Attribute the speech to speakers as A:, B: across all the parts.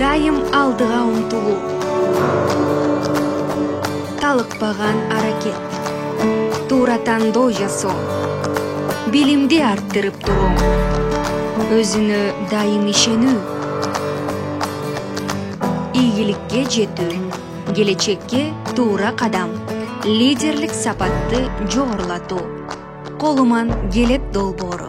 A: дайым алдыга умтулуу, талыкпаган аракет, туура тандоо жасоо, билимди арттырып туруу, өзүнө дайым ишенүү, ийгиликке жетүү, келечекке туура кадам, лидерлик сапатты жогорулатуу, колуман келет долбоору.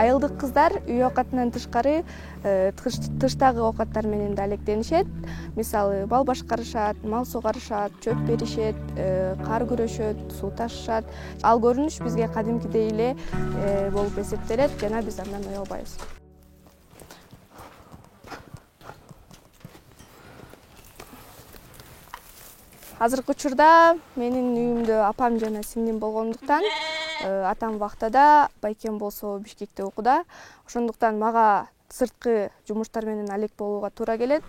B: Айылдык кыздар үй оокатынан тышкары тыштагы оокаттар менен да алектенишет. Мисалы, бал башкарышат, мал сугарышат, чөп беришет, кар күрөшөт, суу ташышат. Ал көрүнүш бизге кадимкидей эле болуп эсептелет жана биз андан уялбайбыз. Азыркы учурда менин үйүмдө апам жана сиңдим болгондуктан, атам вахтада, байкем болсо Бишкекте окууда. Ошондуктан мага сырткы жумуштар менен алек болууга туура келет.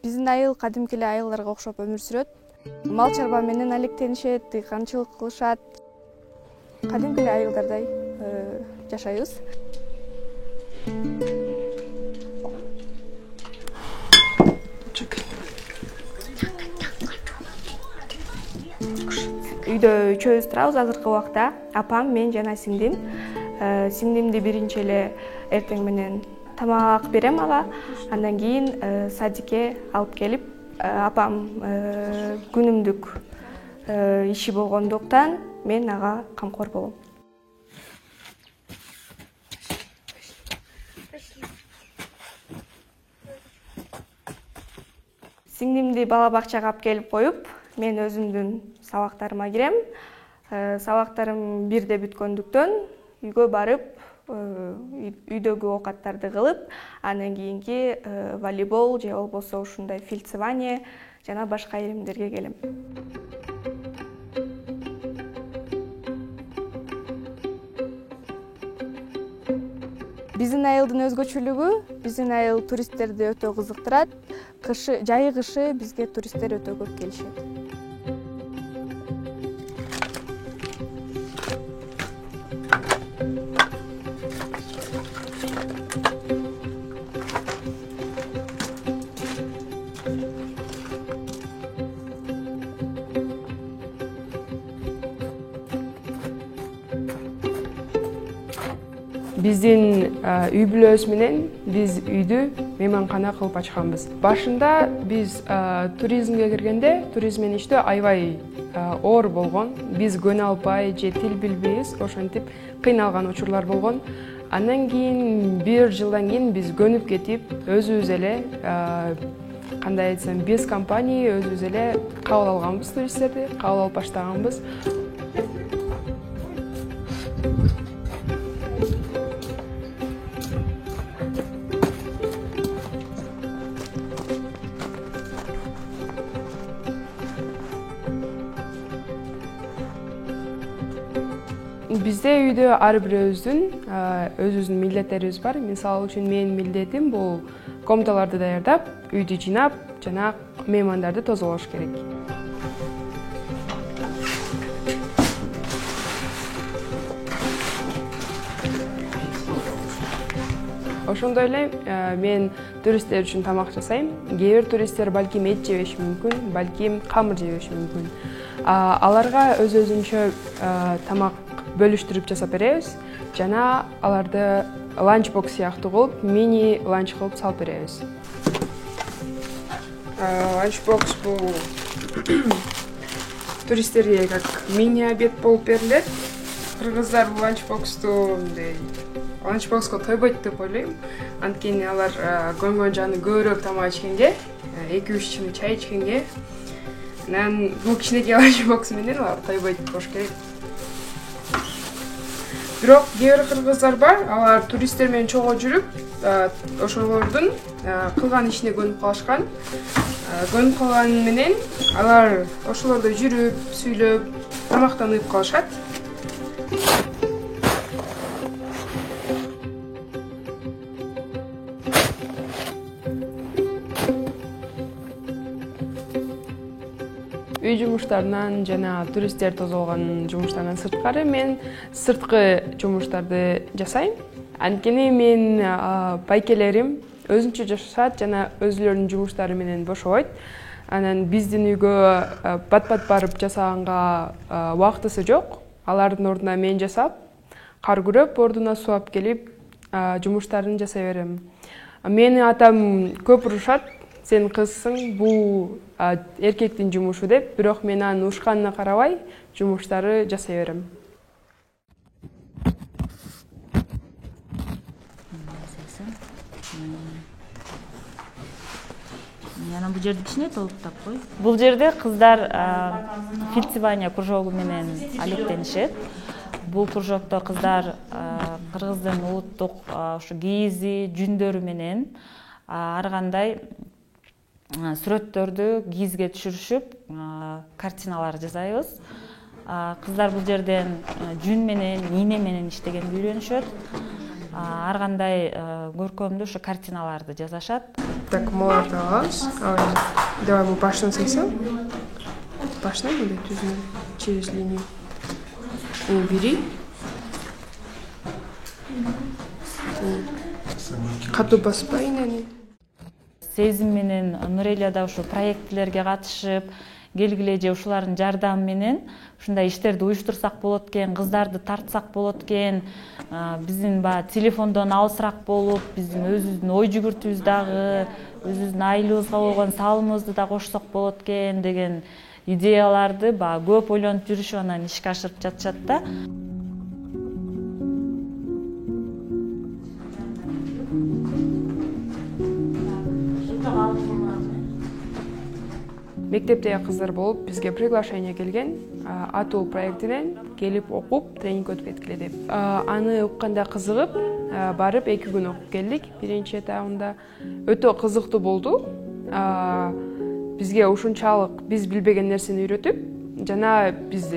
B: Биздин айыл кадимки эле айылдарга окшоп өмүр сүрөт. Мал чарба менен алектенишет, дыйканчылык кылышат. Кадимки эле айылдардай жашайбыз. Үйдө үчөөбүз турабыз азыркы убакта. Апам, мен жана сиңдим. Сиңдимди биринчи эле эртең менен тамак берем ага. Андан кийин садикке алып келип, апам күнүмдүк иши болгондуктан мен ага камкор болом. Сиңдимди бала бакчага алып келип коюп, мен өзүмдүн сабактарыма кирем. Сабактарым бирде бүткөндүктөн үйгө барып, үйдөгү оокаттарды кылып, андан кийинки волейбол же болбосо ушундай фельдсевание жана башка иримдерге келем. Биздин айылдын өзгөчөлүгү, биздин айыл туристтерди өтө кызыктырат. Жайы кышы бизге туристтер өтө көп келишет.
C: Биздин үй бүлөбүз менен биз үйдү мейманкана кылып ачканбыз. Башында биз туризмге киргенде, туризммен иштөө аябай оор болгон. Биз көнө албай же тил билбейбиз, ошентип кыйналган учурлар болгон. Андан кийин бир жылдан кийин биз көнүп кетип, өзүбүз эле кандай айтсам, без компания өзүбүз эле кабыл алганбыз туристтерди, кабыл алып баштаганбыз. Бизде үйдө ар бирөөбүздүн милдеттерибиз бар. Мисалы үчүн менин милдетим бул комнаталарды даярдап, үйдү жыйнап, жана меймандарды тозолош керек. Ошондой эле мен туристтер үчүн тамак жасайм. Кээ бир туристтер балким эт жебеши мүмкүн, балким камыр жебеши мүмкүн. Аларга өзүнчө тамак бөлүштүрүп жасап беребиз, жана аларды ланчбокс сыяктуу кылып, мини ланч кылып салып беребиз. Ланчбокс бул туристтерге как мини обед болуп берилет. Кыргыздар бул ланчбоксту ланчбокско тойбойт деп ойлойм. Анткени алар көңгөн жаны көбүрөөк тамак ичкенге, 2-3 чыны чай ичкенге Анан бул кичинекей ланчбокс менен алар тойбойт болуш керек. Бирок кээ бир кыргыздар бар, алар туристтер менен чогуу жүрүп, ошолордун кылган ишине көнүп калышкан. Көнүп калганы менен алар ошолордо жүрүп, сүйлөп, тамактанып калышат. Үй жумуштарынан жана туристтер тозолгон жумуштардан сырткары мен сырткы жумуштарды жасайм. Анткени мен байкелерим өзүнчө жашашат жана өзүлөрүнүн жумуштары менен бошобойт. Анан биздин үйгө бат-бат барып жасаганга убактысы жок. Алардын ордуна мен жасап, кар күрөп, ордуна сууап келип, жумуштарын жасай берем. Мени атам көп урушат. Сен кызсың, бул эркектин жумушу деп, бирок мен анын ушканына карабай жумуштары жасай берем.
D: Анан бул жерди кичине толуктап кой. Бул жерде кыздар фельдсевание кружогу менен алектенишет. Бул кружокто кыздар кыргыздын улуттук ушу кийизи, жүндөрү менен ар кандай сүрөттөрдү кийизге түшүрүшүп, картиналар жасайбыз. Кыздар бул жерден жүн менен, ийне менен иштегенди үйрөнүшөт. Ар кандай көркөмдүү ушу картиналарды жасашат.
C: Так, молот алабыз. Давай бул башынан сайсам. Башынан мындай түзүнө через линию. Бери. Катуу баспай инени.
D: Сезим менен Нурелия да ушу проектлерге катышып, келгиле же ушулардын жардамы менен ушундай иштерди уюштурсак болот экен, кыздарды тартсак болот экен, биздин телефондон алысыраак болуп, биздин өзүбүздүн ой жүгүртүүбүз дагы, өзүбүздүн айылыбызга болгон салымыбызды да кошсок болот экен деген идеяларды көп ойлонуп жүрүшүп анан ишке ашырып жатышат да.
C: Мектептеги кыздар болуп, бизге приглашение келген, атуу проектинен келип окуп, тренинг өтүп кеткиле деп. Аны укканда кызыгып, барып 2 күн окуп келдик. Биринчи этабында өтө кызыктуу болду. Бизге ушунчалык биз билбеген нерсени үйрөтүп, жана биз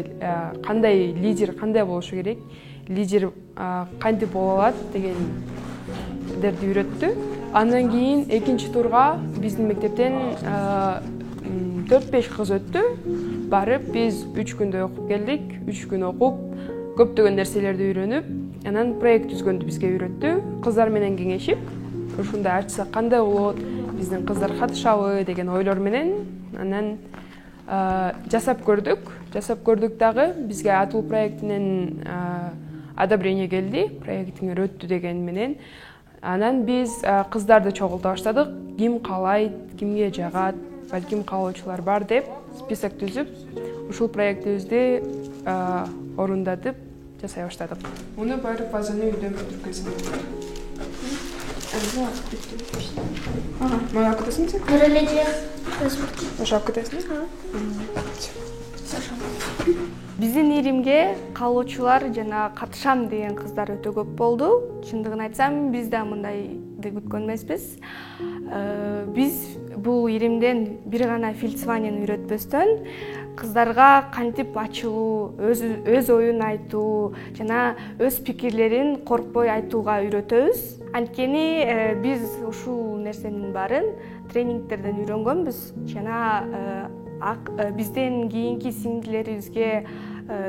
C: кандай лидер кандай болушу керек, лидер кантип боло алат дегендерди үйрөттү. Андан кийин экинчи турга биздин мектептен 4-5 кыз өттү. Барып биз 3 күндө окуп келдик. 3 күн окуп, көптөгөн нерселерди үйрөнүп, анан проект түзгөндү бизге үйрөттү. Кыздар менен кеңешип, ушундай ачсак кандай болот, биздин кыздар катышабы деген ойлор менен анан жасап көрдүк. Жасап көрдүк дагы бизге атуу проектинен одобрение келди. Проектиңер өттү деген менен. Анан биз кыздарды чогулта баштадык. Ким каалайт, кимге жагат, балким каалоочулар бар деп список түзүп, ушул проектибизди орундатып жасай баштадык. Муну барып базаны үйдөн өткөргөзөм. Мана акытасың сен?
E: Нурелия.
C: Ошо акытасың?
B: Биздин иримге каалоочулар жана катышам деген кыздар өтө көп болду. Чындыгын айтсам, биз да мындайды күткөн эмеспиз. Биз бул иримден бир гана фельдсеванияны үйрөтпөстөн кыздарга кантип ачылуу, өз оюн айтуу жана өз пикирлерин коркпой айтууга үйрөтөбүз. Анткени биз ушул нерсенин баарын тренингтерден үйрөнгөнбүз жана бизден кийинки сиңдилерибизге,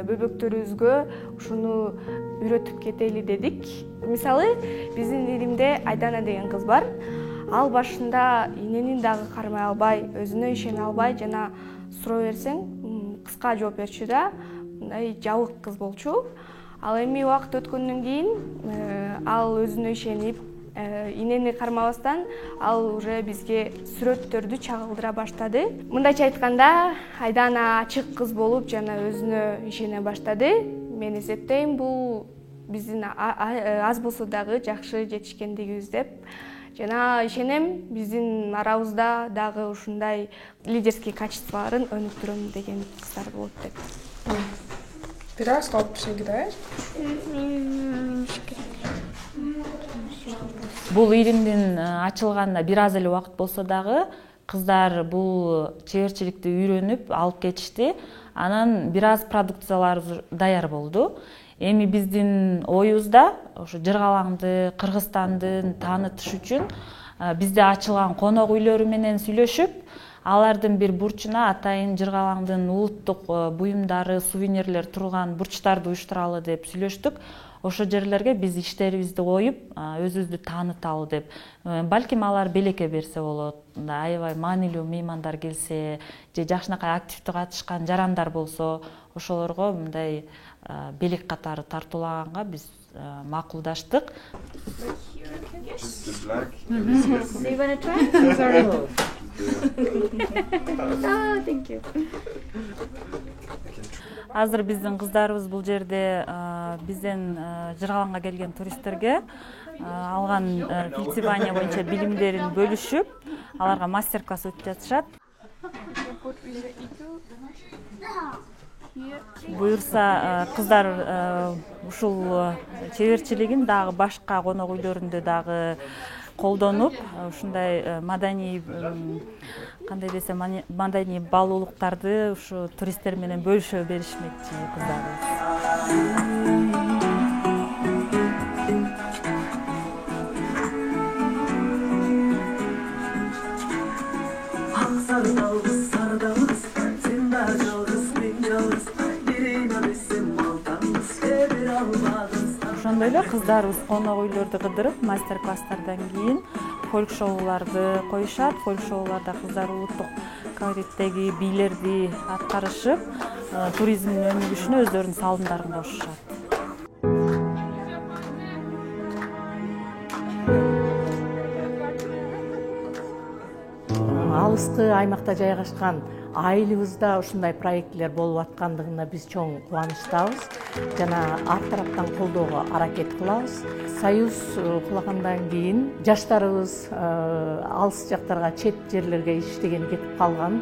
B: бөбөктөрүбүзгө ушуну үйрөтүп кетели дедик. Мисалы, биздин иримде Айдана деген кыз бар. Ал башында иненин дагы кармай албай, өзүнө ишене албай жана суроо берсең, кыска жооп берчү да, мындай жабык кыз болчу. Ал эми убакыт өткөндөн кийин ал өзүнө ишенип, инени кармабастан ал уже бизге сүрөттөрдү чагылдыра баштады. Мындайча айтканда, Айдана ачык кыз болуп жана өзүнө ишене баштады. Мен эсептейм, бул биздин аз болсо дагы жакшы жетишкендигибиз деп жана ишенем биздин арабызда дагы ушундай лидерский качестволорун өнүктүрөм деген кыздар болот деп.
C: Biraz kalp gider.
D: Бул иримдин ачылганына бир аз эле убакыт болсо дагы кыздар бул чеберчиликти үйрөнүп алып кетишти. Анан бир аз продукциялар даяр болду. Эми биздин оюбузда ошо Жыргалаңды, Кыргызстанды таанытыш үчүн бизде ачылган конок үйлөрү менен сүйлөшүп, алардын бир бурчуна атайын Жыргалаңдын улуттук буюмдары, сувенирлер турган бурчтарды уюштуралы деп сүйлөштүк. Ошо жерлерге биз иштерибизди коюп, өзүбүздү тааныталы деп. Балким алар белекке берсе болот. Аябай маанилүү меймандар келсе, же жакшынакай активдүү катышкан жарандар болсо, ошолорго мындай белек катары тартуулаганга биз макулдаштык. Азыр биздин кыздарыбыз бул жерде бизден Жыргалаңга келген туристтерге алган фехтование боюнча билимдерин бөлүшүп, аларга мастер-класс өтүп жатышат. Буюрса кыздар ушул чеберчилигин дагы башка конок үйлөрүндө дагы колдонуп, ушундай маданий кандай десем, маданий баалуулуктарды ушу туристтер менен бөлүшө беришмекчи кыздарыбыз. Ошондой эле кыздарыбыз конок үйлөрдү кыдырып, мастер-класстардан кийин фольк шоуларды коюшат. Фольк шоуларда кыздар улуттук колориттеги бийлерди аткарышып, туризмдин өнүгүшүнө өздөрүнүн салымдарын кошушат.
E: Алыскы аймакта жайгашкан айылыбызда ушундай проектлер болуп аткандыгына биз чоң кубанычтабыз жана ар тараптан колдоого аракет кылабыз. Союз кулагандан кийин жаштарыбыз алыс жактарга, чет жерлерге иштегени кетип калган.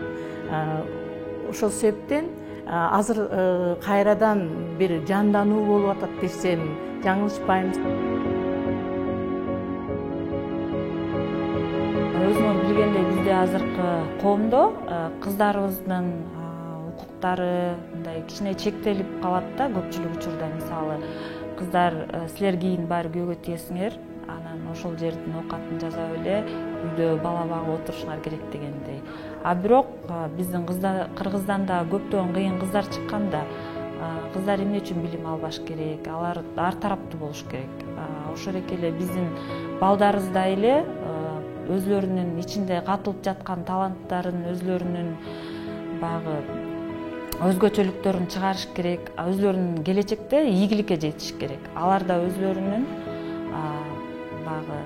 E: Ошол себептен азыр кайрадан бир жандануу болуп атат десем жаңылышпайм.
D: Өзүңөр билгендей бизде азыркы коомдо кыздарыбыздын укуктары мындай кичине чектелип калат да, көпчүлүк учурда. Мисалы, кыздар силер кийин баары күйөөгө тиесиңер, анан ошол жердин оокатын жасап эле үйдө бала багып отурушуңар керек дегендей. А бирок биздин Кыргыздан да көптөгөн кыйын кыздар чыкканда, кыздар эмне үчүн билим албаш керек, алар ар тараптуу болуш керек. Ошол эле биздин балдарыбыз да эле өзлөрүнүн ичинде катылып жаткан таланттарын, өзлөрүнүн багы өзгөчөлүктөрүн чыгарыш керек, өзлөрүнүн келечекте ийгиликке жетиш керек. Алар да өзлөрүнүн багы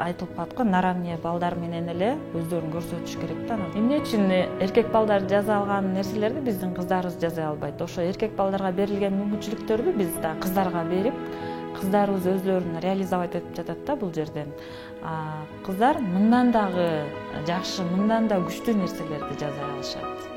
D: айтылып аткан наравне балдар менен эле өздөрүн көрсөтүш керек да. Эмне үчүн эркек балдар жаза алган нерселерди биздин кыздарыбыз жаза албайт? Ошо эркек балдарга берилген мүмкүнчүлүктөрдү биз да кыздарга берип, кыздарыбыз өзлөрүн реализовать этип жатат да бул жерден. Кыздар мындан дагы жакшы, мындан да күчтүү нерселерди жаза алышат.